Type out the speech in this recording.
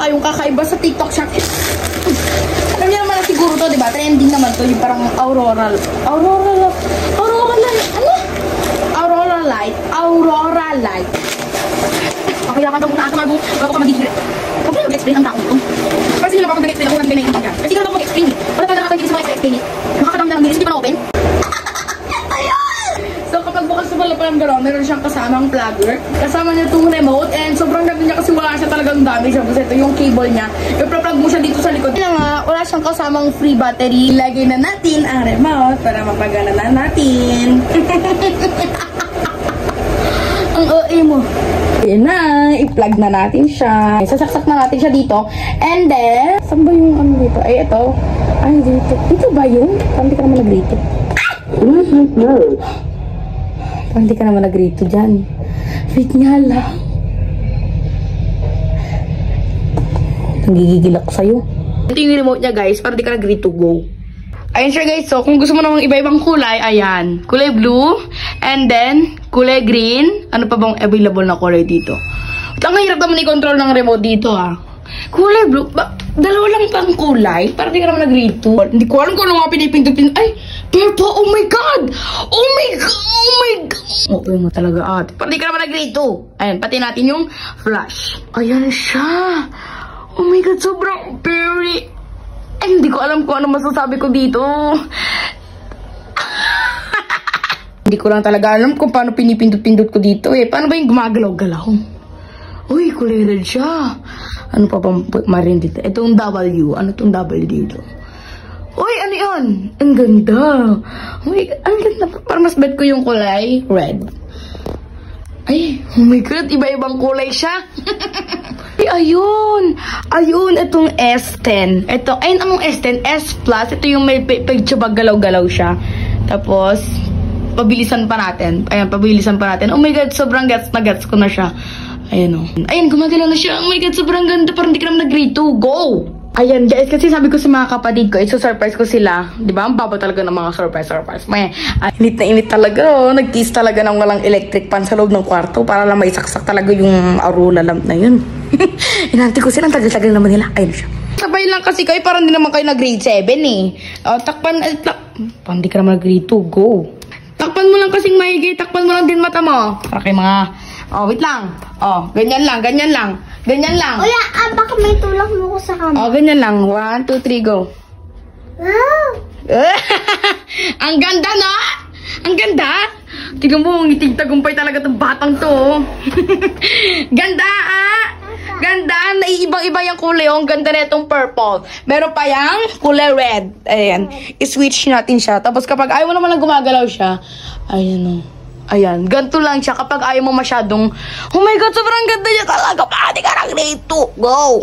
tayong kakaiba sa TikTok Shop. Alam niyo naman na siguro to, diba? Trending naman to, yung parang Aurora Light. Okay, ako muna ako bago ka mag-explain. Huwag ka mag-explain ang tao ko. Kasi sila ako mag-explain ako nag-explain ka. Kasi ikaw ako mag-explain eh. Wala ka nakakagigil sa mga explain eh. Nakakadam na lang din, hindi pa na-open. So kapag bukas sa pala palang gano'n, meron siyang kasamang plugger. Kasama niya itong remote and sobrang gabi niya kasi wala siya talagang damage. Kasi ito yung cable niya. I-plug mo siya dito sa likod. Kaya nga, wala siyang kasamang free battery. Lagay na natin ang remote para mapagana na natin. Ang OA mo. Ayan na, i-plug na natin siya. Sasaksak na natin siya dito. And then, saan ba yung ano dito? Ay, ito. Ay, dito. Dito ba yun? Parang di ka naman nag-rito. Parang di ka naman nag-rito dyan. Wait nga lang. Nagigigil ako sa'yo. Ito yung remote niya, guys. Parang di ka nag-rito. Go. Ayan siya, guys. So, kung gusto mo namang iba-ibang kulay, ayan. Kulay blue. And then, kulay green. Ano pa bang available na kulay dito? Ang hirap naman i-control ng remote dito, ha. Kulay blue. Dalawa lang pang kulay. Parang di ka naman nag-rito. Hindi ko alam kung ano nga pinipindot. Ay, purple. Oh my God. Oh my God. Oh my God. Oo mo talaga, ate. Parang di ka naman nag-rito. Ayan, pati natin yung flash. Ayan siya. Oh my God, sobrang very... Ay, hindi ko alam kung ano masasabi ko dito. Hindi ko lang talaga alam kung paano pinipindot-pindot ko dito eh. Paano ba yung gumagalaw-galaw? Uy, kulay red siya. Ano pa bang marin dito? Itong W. Ano itong W dito? Uy, ano yun? Ang ganda. Uy, ang ganda. Parang mas bet ko yung kulay red. Ay, oh my God. Iba-ibang kulay siya. Ayun. Ayun, itong S10. Ito, ayun ang S10. S Plus. Ito yung may picture bag galaw-galaw siya. Tapos, pabilisan pa natin. Ayan, pabilisan pa natin. Oh my God, sobrang gets na gets ko na siya. Ayan o. Ayan, gumagalaw na siya. Oh my God, sobrang ganda. Parang di ka naman nag-rito. Go! Ayan, guys, kasi sabi ko sa mga kapatid ko, surprise ko sila. Di ba? Ang baba talaga ng mga surprise. May init na init talaga. Oh. Nag-kiss talaga ng walang electric fan sa loob ng kwarto para lang may saksak talaga yung Aurora lamp na yun. Inanti ko silang tagal-tagal naman nila. Ayun siya. Sabay lang kasi kayo, parang di naman kayo nag-grade 7 eh. O, takpan, parang di ka naman nag-grade 2. Go. Takpan mo lang kasing maigi. Takpan mo lang din mata mo. Para kayo mga, wait lang. Ganyan lang. Ganyan lang. Wala, baka may tulak mo ko sa kama. Ganyan lang. 1, 2, 3, go. Wow! Ang ganda, no? Ang ganda. Tignan mo, ngitig tagumpay talaga itong batang to. Ganda, Ganda. Naiibang-iba yung kulay. Ang ganda na itong purple. Meron pa yung kulay red. Ayan. I-switch natin siya. Tapos kapag ayaw mo naman lang gumagalaw siya, ayan o. Ayan. Ganito lang siya. Kapag ayaw mo masyadong, oh my God, sobrang ganda niya talaga. Pati ka lang dito. Go!